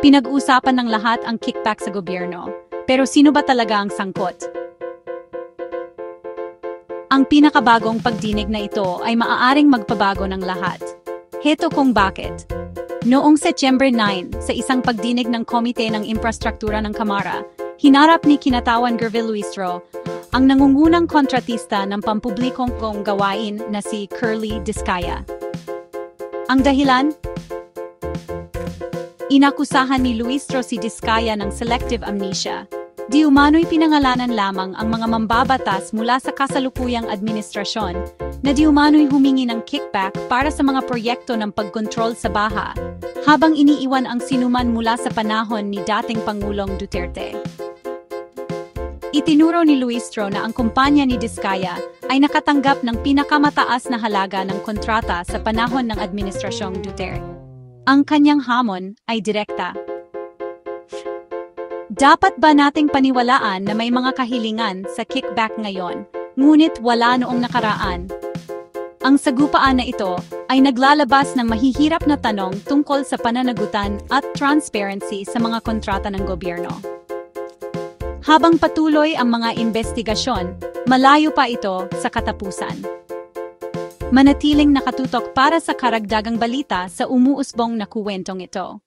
Pinag-usapan ng lahat ang kickback sa gobyerno. Pero sino ba talaga ang sangkot? Ang pinakabagong pagdinig na ito ay maaaring magpabago ng lahat. Heto kung bakit. Noong Setyembre 9, sa isang pagdinig ng Komite ng Infrastruktura ng Kamara, hinarap ni Kinatawan Gervil Luistro ang nangungunang kontratista ng pampublikong gawain na si Curly Diskaya. Ang dahilan? Inakusahan ni Luistro si Diskaya ng selective amnesia. Di umano'y pinangalanan lamang ang mga mambabatas mula sa kasalukuyang administrasyon na di umano'y humingi ng kickback para sa mga proyekto ng pagkontrol sa baha, habang iniiwan ang sinuman mula sa panahon ni dating Pangulong Duterte. Itinuro ni Luistro na ang kumpanya ni Diskaya ay nakatanggap ng pinakamataas na halaga ng kontrata sa panahon ng administrasyong Duterte. Ang kanyang hamon ay direkta. Dapat ba nating paniwalaan na may mga kahilingan sa kickback ngayon, ngunit wala noong nakaraan? Ang sagupaan na ito ay naglalabas ng mahihirap na tanong tungkol sa pananagutan at transparency sa mga kontrata ng gobyerno. Habang patuloy ang mga investigasyon, malayo pa ito sa katapusan. Manatiling nakatutok para sa karagdagang balita sa umuusbong na kuwentong ito.